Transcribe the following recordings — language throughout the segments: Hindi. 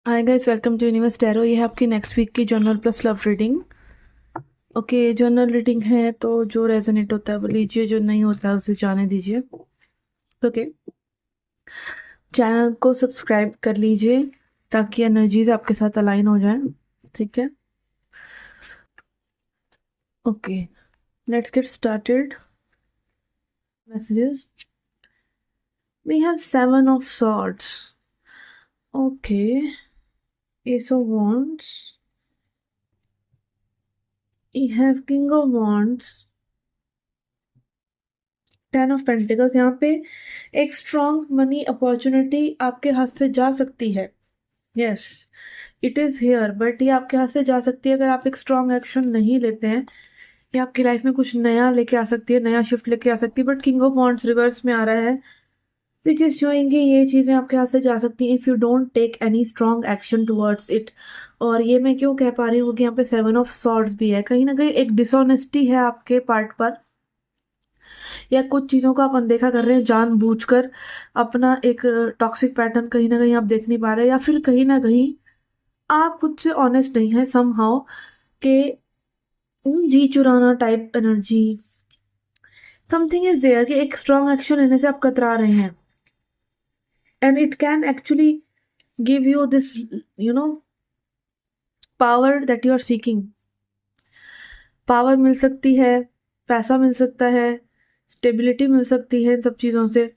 Hi guys, welcome to universe tarot. ये है आपकी नेक्स्ट वीक की journal plus love reading. Okay, journal reading है तो जो रेजोनेट होता है वो लीजिए, जो नहीं होता है उसे जाने दीजिए। ओके, चैनल को सब्सक्राइब कर लीजिए ताकि एनर्जीज आपके साथ अलाइन हो जाए। ठीक है, okay, let's get started. Messages, we have 7 of Swords। ओके, Ace of Wands, we have King of Wands, 10 of Pentacles। यहाँ पे एक स्ट्रॉन्ग मनी अपॉर्चुनिटी आपके हाथ से जा सकती है। Yes, it is here, but ये आपके हाथ से जा सकती है अगर आप एक स्ट्रॉन्ग एक्शन नहीं लेते हैं। ये आपकी लाइफ में कुछ नया लेके आ सकती है, नया शिफ्ट लेके आ सकती है। But king of wands reverse में आ रहा है, विच इज शोइंग कि ये चीजें आपके हाथ से जा सकती हैं if you don't take any strong action towards it. और ये मैं क्यों कह पा रही हूँ कि यहाँ पे 7 of Swords भी है। कहीं ना कहीं एक डिसऑनेस्टी है आपके पार्ट पर, या कुछ चीज़ों को आप अनदेखा कर रहे हैं जानबूझकर। अपना एक टॉक्सिक पैटर्न कहीं ना कहीं आप देख नहीं पा रहे, या फिर कहीं ना कहीं आप खुद से ऑनेस्ट नहीं है समहाउ के जी चुराना type energy. Something is there कि एक स्ट्रॉन्ग एक्शन लेने से आप कतरा रहे हैं, and it can actually give you this power that you are seeking. Power मिल सकती है, पैसा मिल सकता है, स्टेबिलिटी मिल सकती है, इन सब चीज़ों से।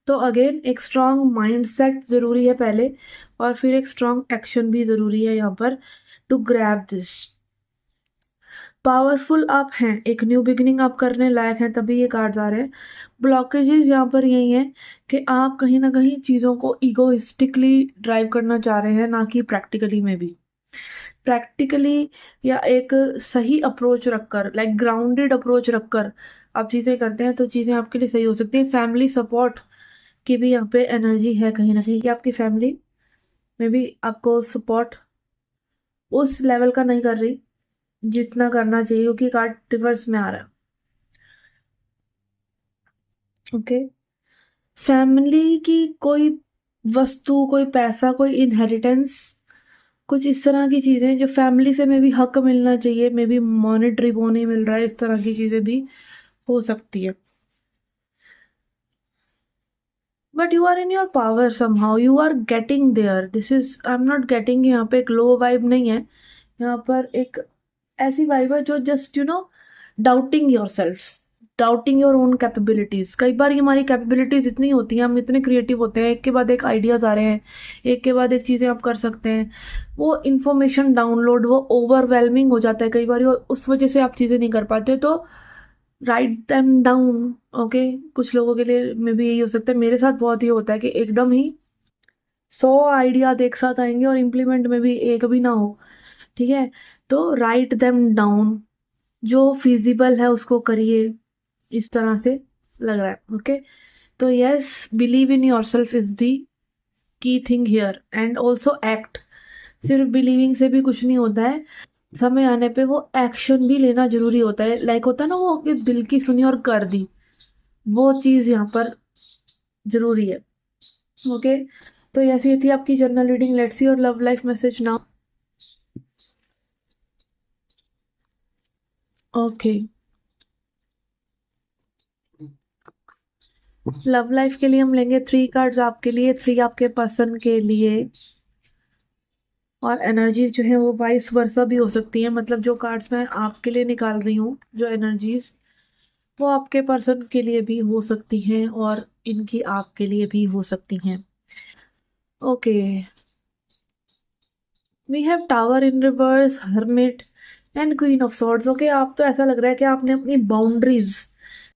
तो अगेन एक स्ट्रॉन्ग माइंडसेट ज़रूरी है पहले, और फिर एक स्ट्रॉन्ग एक्शन भी ज़रूरी है यहाँ पर टू ग्रैब दिस। पावरफुल आप हैं, एक न्यू बिगिनिंग आप करने लायक हैं, तभी ये कार्ड्स आ रहे हैं। ब्लॉकेजेस यहाँ पर यही है कि आप कहीं ना कहीं चीज़ों को ईगोइस्टिकली ड्राइव करना चाह रहे हैं, ना कि प्रैक्टिकली में भी। प्रैक्टिकली या एक सही अप्रोच रखकर, लाइक ग्राउंडेड अप्रोच रखकर आप चीज़ें करते हैं तो चीज़ें आपके लिए सही हो सकती है। फैमिली सपोर्ट की भी यहाँ पे एनर्जी है कहीं ना कहीं, कि आपकी फैमिली में भी आपको सपोर्ट उस लेवल का नहीं कर रही जितना करना चाहिए, क्योंकि कार्ड रिवर्स में आ रहा है। ओके, फैमिली की कोई वस्तु, कोई पैसा, कोई इनहेरिटेंस, कुछ इस तरह की चीजें जो फैमिली से मे भी हक मिलना चाहिए, मे बी मॉनेटरी वो नहीं मिल रहा है, इस तरह की चीजें भी हो सकती है। But you are in your power somehow, you are getting there. This is, I am not getting, यहाँ पे एक लो वाइब नहीं है, यहाँ पर एक ऐसी वाइब है जो just doubting your self, doubting your own capabilities. कई बार ये हमारी कैपेबिलिटीज इतनी होती हैं, हम इतने क्रिएटिव होते हैं, एक के बाद एक आइडियाज आ रहे हैं, एक के बाद एक चीजें आप कर सकते हैं, वो इंफॉर्मेशन डाउनलोड, वो ओवरवेलमिंग हो जाता है कई बार, और उस वजह से आप चीजें नहीं कर पाते। तो राइट देम डाउन। ओके, कुछ लोगों के लिए में भी यही हो सकता है, मेरे साथ बहुत ही होता है कि एकदम ही 100 आइडियाज एक साथ आएंगे और इम्प्लीमेंट में भी एक भी ना हो। ठीक है, तो राइट देम डाउन, जो फिजिबल है उसको करिए, इस तरह से लग रहा है। ओके, तो yes, believe in yourself is the key thing here, and also act. सिर्फ बिलीविंग से भी कुछ नहीं होता है, समय आने पे वो एक्शन भी लेना जरूरी होता है। लाइक होता है ना वो कि दिल की सुनी और कर दी, वो चीज यहाँ पर जरूरी है। ओके, तो ऐसी थी आपकी journal reading. Let's see your love life message now. Okay, love life के लिए हम लेंगे 3 कार्ड्स आपके लिए, 3 आपके पर्सन के लिए, और एनर्जीज जो है वो वाइस वर्सा भी हो सकती है। मतलब जो कार्ड्स मैं आपके लिए निकाल रही हूँ, जो एनर्जीज, वो आपके पर्सन के लिए भी हो सकती हैं और इनकी आपके लिए भी हो सकती हैं। Okay, we have tower in reverse, hermit and queen of swords. Okay, आप तो ऐसा लग रहा है कि आपने अपनी बाउंड्रीज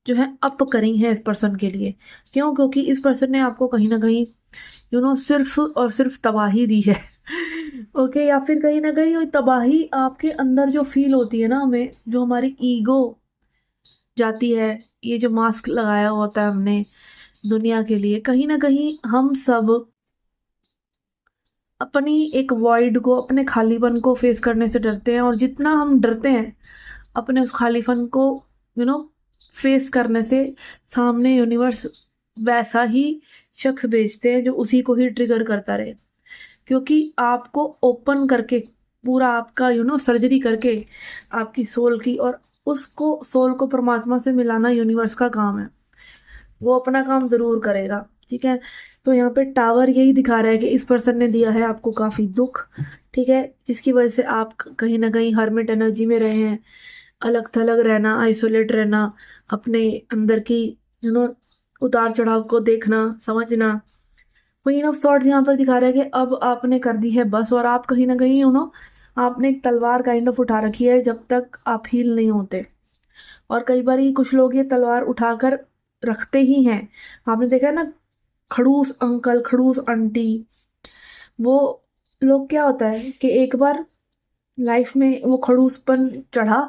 जो है अप करी हैं इस पर्सन के लिए। क्यों? क्योंकि इस पर्सन ने आपको कहीं ना कहीं सिर्फ और सिर्फ तबाही दी है। ओके, या फिर कहीं ना कहीं वो तबाही आपके अंदर जो फील होती है ना, हमें जो हमारी ईगो जाती है, ये जो मास्क लगाया होता है हमने दुनिया के लिए, कहीं ना कहीं हम सब अपनी एक वॉइड को, अपने खालीपन को फेस करने से डरते हैं। और जितना हम डरते हैं अपने उस खालीपन को यू नो फेस करने से, सामने यूनिवर्स वैसा ही शख्स भेजते हैं जो उसी को ही ट्रिगर करता रहे। क्योंकि आपको ओपन करके पूरा आपका सर्जरी करके आपकी सोल की, और उसको सोल को परमात्मा से मिलाना यूनिवर्स का काम है, वो अपना काम ज़रूर करेगा। ठीक है, तो यहाँ पे टावर यही दिखा रहा है कि इस पर्सन ने दिया है आपको काफ़ी दुख, ठीक है, जिसकी वजह से आप कहीं ना कहीं हर्मिट एनर्जी में रहे हैं, अलग थलग रहना, आइसोलेट रहना, अपने अंदर की उतार चढ़ाव को देखना, समझना। क्वीन ऑफ सॉर्ड्स यहाँ पर दिखा रहा है कि अब आपने कर दी है बस, और आप कहीं ना कहीं आपने एक तलवार काइंड ऑफ उठा रखी है जब तक आप हील नहीं होते। और कई बार कुछ लोग ये तलवार उठाकर रखते ही हैं, आपने देखा है ना, खड़ूस अंकल, खड़ूस आंटी, वो लोग क्या होता है कि एक बार लाइफ में वो खड़ूसपन चढ़ा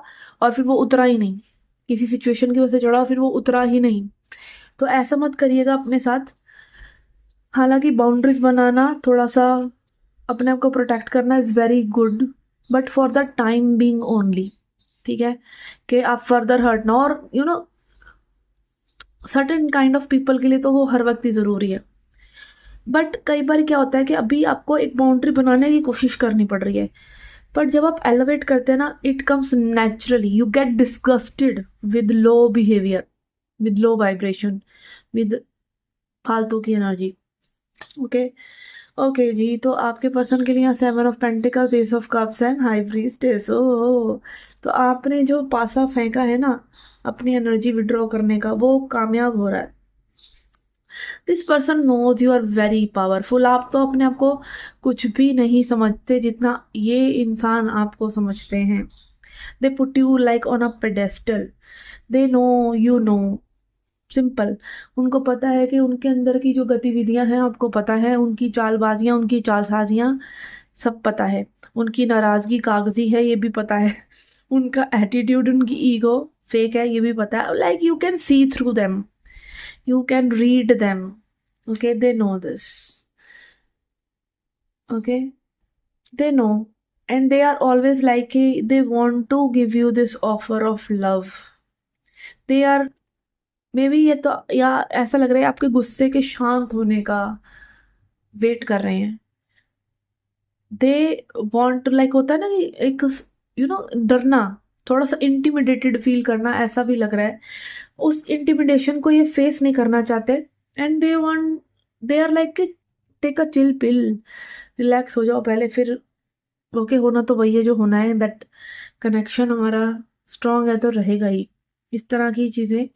और फिर वो उतरा ही नहीं, किसी सिचुएशन की वजह से चढ़ा फिर वो उतरा ही नहीं। तो ऐसा मत करिएगा अपने साथ। हालांकि बाउंड्रीज बनाना, थोड़ा सा अपने आप को प्रोटेक्ट करना is very good, but for the time being only. ठीक है, कि आप फर्दर हर्ट ना, और सर्टेन काइंड ऑफ पीपल के लिए तो वो हर वक्त ही ज़रूरी है। बट कई बार क्या होता है कि अभी आपको एक बाउंड्री बनाने की कोशिश करनी पड़ रही है, पर जब आप एलिवेट करते हैं ना, it comes naturally, you get disgusted with low behaviour, with low vibration, with फालतू की एनर्जी। ओके, ओके जी, तो आपके पर्सन के लिए यहाँ 7 of pentacles, ace of cups and high priestess. ओ, तो आपने जो पासा फेंका है ना अपनी एनर्जी विड्रॉ करने का, वो कामयाब हो रहा है। This person knows you are very powerful. आप तो अपने आप को कुछ भी नहीं समझते जितना ये इंसान आपको समझते हैं। They put you like on a pedestal, they know you no, simple. उनको पता है कि उनके अंदर की जो गतिविधियां हैं आपको पता है, उनकी चालबाजियां, उनकी चालसाजियां सब पता है, उनकी नाराजगी कागजी है ये भी पता है, उनका एटीट्यूड, उनकी ईगो फेक है ये भी पता है। Like you can see through them, you can read them. Okay, they know this. Okay, they know, and they are always like they want to give you this offer of love. They are, maybe ये तो, या ऐसा लग रहा है आपके गुस्से के शांत होने का वेट कर रहे हैं। दे वॉन्ट, लाइक होता है ना कि एक डरना, थोड़ा सा इंटिमिडेटेड फील करना, ऐसा भी लग रहा है। उस इंटिमिडेशन को ये फेस नहीं करना चाहते, and they want, they are like take a chill pill, relax हो जाओ पहले, फिर ओके होना तो वही है जो होना है, दैट कनेक्शन हमारा स्ट्रांग है तो रहेगा ही। इस तरह की चीज़ें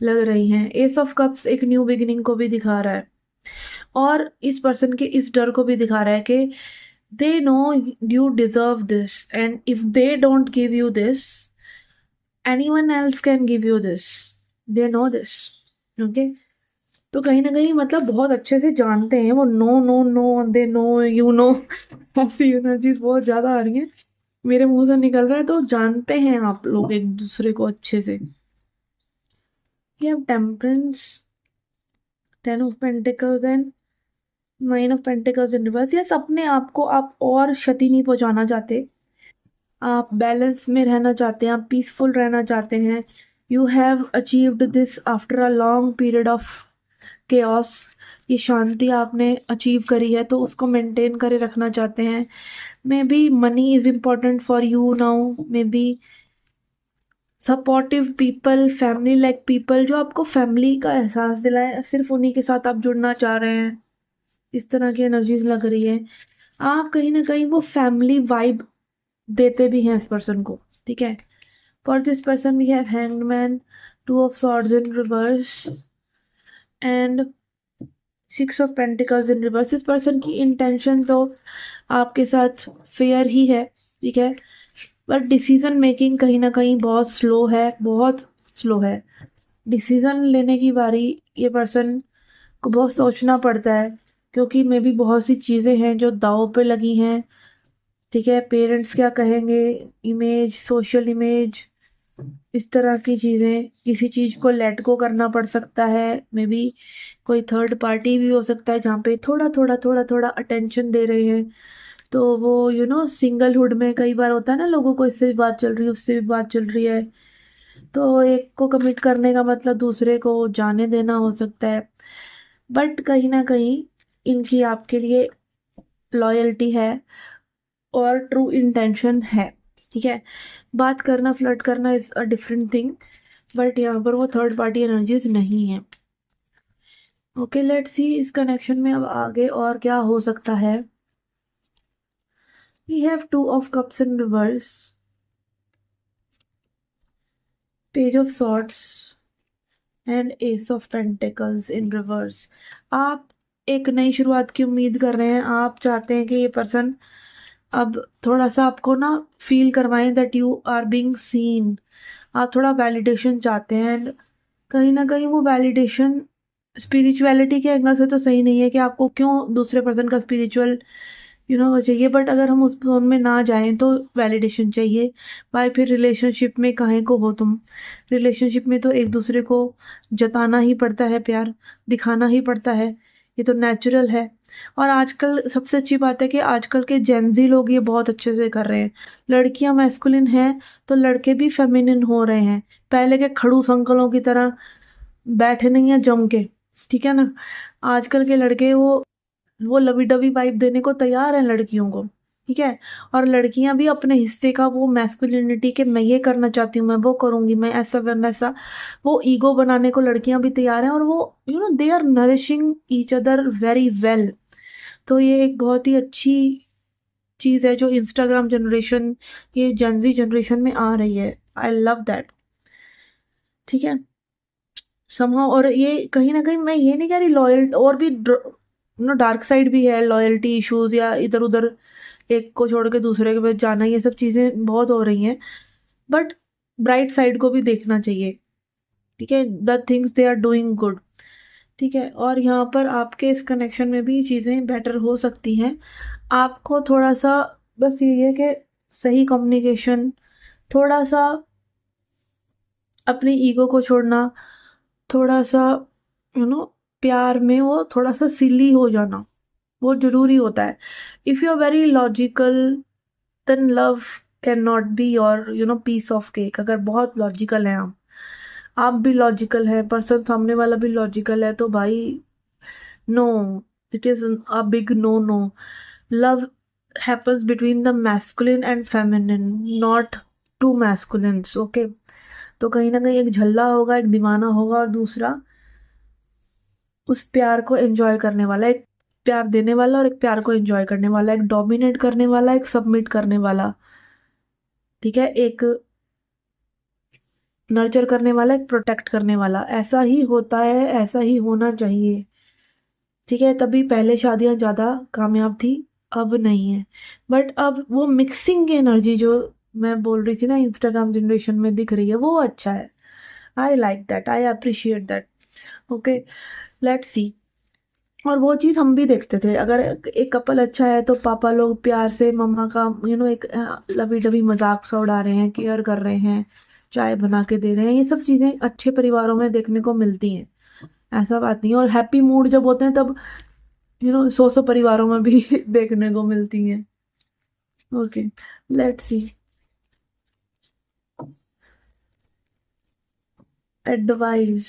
लग रही हैं। एस ऑफ कप्स एक न्यू बिगिनिंग को भी दिखा रहा है, और इस पर्सन के इस डर को भी दिखा रहा है कि they know you deserve this, and if they don't give you this, anyone else can give you this, they know this. Okay, तो कहीं ना कहीं मतलब बहुत अच्छे से जानते हैं वो, no no no, they know you know, ऐसी एनर्जीज बहुत ज्यादा आ रही हैं, मेरे मुंह से निकल रहा है, तो जानते हैं आप लोग एक दूसरे को अच्छे से। ये अब temperance, 10 of pentacles and 9 of pentacles in reverse. Yes, अपने आप को आप और क्षति नहीं पहुंचाना चाहते, आप बैलेंस में रहना चाहते हैं, आप पीसफुल रहना चाहते हैं। You have achieved this after a long period of chaos. ये शांति आपने अचीव करी है तो उसको मेंटेन करे रखना चाहते हैं। May be money is important for you now, may be supportive people, family like people, जो आपको फैमिली का एहसास दिलाए, सिर्फ उन्हीं के साथ आप जुड़ना चाह रहे हैं। इस तरह की एनर्जीज लग रही है। आप कहीं ना कहीं वो फैमिली वाइब देते भी हैं इस पर्सन को। ठीक है, for this person we have hanged man, 2 of swords in reverse and 6 of pentacles in reverse. इस पर्सन की इंटेंशन तो आपके साथ फेयर ही है, ठीक है, बट डिसीजन मेकिंग कहीं ना कहीं बहुत स्लो है, बहुत स्लो है। डिसीजन लेने की बारी ये पर्सन को बहुत सोचना पड़ता है, क्योंकि मे भी बहुत सी चीज़ें हैं जो दांव पे लगी हैं। ठीक है, पेरेंट्स क्या कहेंगे, इमेज, सोशल इमेज, इस तरह की चीज़ें, किसी चीज़ को लेट गो करना पड़ सकता है। मे बी कोई थर्ड पार्टी भी हो सकता है जहाँ पे थोड़ा थोड़ा थोड़ा थोड़ा अटेंशन दे रहे हैं। तो वो सिंगलहुड में कई बार होता है ना, लोगों को इससे भी बात चल रही है, उससे भी बात चल रही है, तो एक को कमिट करने का मतलब दूसरे को जाने देना हो सकता है। बट कहीं ना कहीं इनकी आपके लिए लॉयल्टी है और ट्रू इंटेंशन है, ठीक है। बात करना, फ्लर्ट करना is a different thing, but यहाँ पर वो थर्ड पार्टी एनर्जीज नहीं है। ओके, लेट्स सी इस कनेक्शन में अब आगे और क्या हो सकता है। We have 2 of cups in reverse, page of swords and ace of pentacles in reverse. आप एक नई शुरुआत की उम्मीद कर रहे हैं, आप चाहते हैं कि ये पर्सन अब थोड़ा सा आपको ना फील करवाएं that you are being seen. आप थोड़ा वैलिडेशन चाहते हैं, एंड कहीं ना कहीं वो वैलिडेशन स्पिरिचुअलिटी के एंगल से तो सही नहीं है कि आपको क्यों दूसरे पर्सन का स्पिरिचुअल चाहिए, बट अगर हम उस जोन में ना जाएं तो वैलिडेशन चाहिए। भाई फिर रिलेशनशिप में काहे को हो तुम, रिलेशनशिप में तो एक दूसरे को जताना ही पड़ता है, प्यार दिखाना ही पड़ता है, ये तो नेचुरल है। और आजकल सबसे अच्छी बात है कि आजकल के जेंजी लोग ये बहुत अच्छे से कर रहे हैं। लड़कियां मैस्कुलिन हैं तो लड़के भी फेमिनिन हो रहे हैं, पहले के खड़ूस अंकलों की तरह बैठे नहीं है जम के, ठीक है ना। आजकल के लड़के वो लवी डवी वाइब देने को तैयार हैं लड़कियों को, ठीक है। और लड़कियां भी अपने हिस्से का वो मैस्कुलिनिटी के मैं ये करना चाहती हूँ, मैं वो करूंगी, मैं ऐसा वैसा, वो ईगो बनाने को लड़कियां भी तैयार हैं, और वो they are nourishing each other very well. तो ये एक बहुत ही अच्छी चीज है जो इंस्टाग्राम जनरेशन, ये जेंजी जनरेशन में आ रही है। आई लव दैट, ठीक है। समहाउ, और ये कहीं ना कहीं, मैं ये नहीं कह रही लॉयल, और भी डार्क साइड भी है, लॉयल्टी इश्यूज या इधर उधर एक को छोड़ के दूसरे के पास जाना, ये सब चीजें बहुत हो रही हैं, बट ब्राइट साइड को भी देखना चाहिए, ठीक है। The things they are doing good, ठीक है। और यहाँ पर आपके इस कनेक्शन में भी चीज़ें बेटर हो सकती हैं। आपको थोड़ा सा बस ये है कि सही कम्युनिकेशन, थोड़ा सा अपनी ईगो को छोड़ना, थोड़ा सा प्यार में वो थोड़ा सा सिली हो जाना वो जरूरी होता है। If you are very logical then love can not be your piece of cake. अगर बहुत लॉजिकल हैं आप भी लॉजिकल हैं, पर्सन सामने वाला भी लॉजिकल है, तो भाई no, it is a big no no. Love happens between the masculine and feminine, not two masculines, okay। तो कहीं ना कहीं एक झल्ला होगा, एक दीवाना होगा, और दूसरा उस प्यार को एंजॉय करने वाला, एक प्यार देने वाला और एक प्यार को एंजॉय करने वाला, एक डोमिनेट करने वाला, एक सबमिट करने वाला, ठीक है। एक नर्चर करने वाला, एक प्रोटेक्ट करने वाला, ऐसा ही होता है, ऐसा ही होना चाहिए, ठीक है। तभी पहले शादियां ज़्यादा कामयाब थी, अब नहीं है। बट अब वो मिक्सिंग की एनर्जी जो मैं बोल रही थी ना इंस्टाग्राम जनरेशन में दिख रही है, वो अच्छा है। I like that, I appreciate that, okay. Let's see. और वो चीज़ हम भी देखते थे, अगर एक कपल अच्छा है तो पापा लोग प्यार से मम्मा का एक लवी डवी मजाक सा उड़ा रहे हैं, केयर कर रहे हैं, चाय बना के दे रहे हैं, ये सब चीज़ें अच्छे परिवारों में देखने को मिलती हैं, ऐसा बात नहीं है। और हैप्पी मूड जब होते हैं तब 100 परिवारों में भी देखने को मिलती हैं, okay. Let's see advice,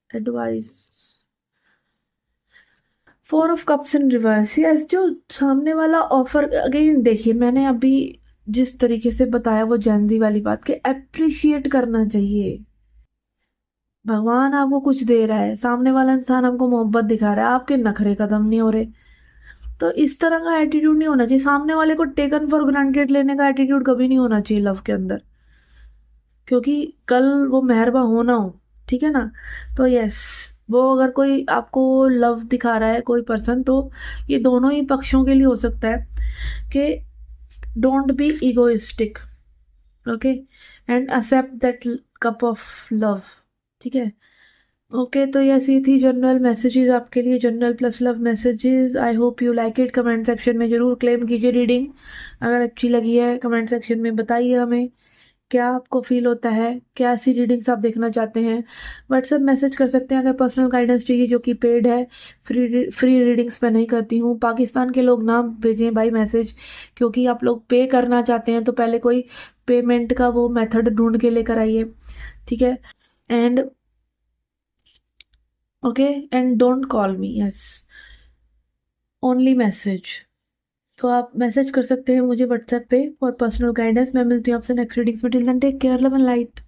advice. 4 of cups in reverse, yes. जो सामने वाला ऑफर, अगेन देखिए मैंने अभी जिस तरीके से बताया वो जेंजी वाली बात के अप्रिशिएट करना चाहिए। भगवान आपको कुछ दे रहा है, सामने वाला इंसान आपको मोहब्बत दिखा रहा है, आपके नखरे कदम नहीं हो रहे, तो इस तरह का एटीट्यूड नहीं होना चाहिए। सामने वाले को टेकन फॉर ग्रांटेड लेने का एटीट्यूड कभी नहीं होना चाहिए लव के अंदर, क्योंकि कल वो मेहरबा होना हो, ठीक है ना। तो यस, वो अगर कोई आपको लव दिखा रहा है कोई पर्सन, तो ये दोनों ही पक्षों के लिए हो सकता है कि don't be egoistic, okay, and accept that cup of love, ठीक है। ओके, तो ये थी जनरल मैसेजेस आपके लिए, general plus love messages. I hope you like it. Comment section में ज़रूर क्लेम कीजिए रीडिंग, अगर अच्छी लगी है कमेंट सेक्शन में बताइए हमें क्या आपको फील होता है, क्या ऐसी रीडिंग्स आप देखना चाहते हैं। व्हाट्सएप मैसेज कर सकते हैं अगर पर्सनल गाइडेंस चाहिए, जो कि पेड है। फ्री रीडिंग्स मैं नहीं करती हूँ। पाकिस्तान के लोग ना भेजें भाई मैसेज, क्योंकि आप लोग पे करना चाहते हैं तो पहले कोई पेमेंट का वो मेथड ढूंढ के लेकर आइए, ठीक है। And okay, and don't call me, yes, only message, तो आप मैसेज कर सकते हैं मुझे व्हाट्सएप पे फॉर पर्सनल गाइडेंस। मैं मिलती हूँ आपसे नेक्स्ट रीडिंग्स में। Till then take care, love and light.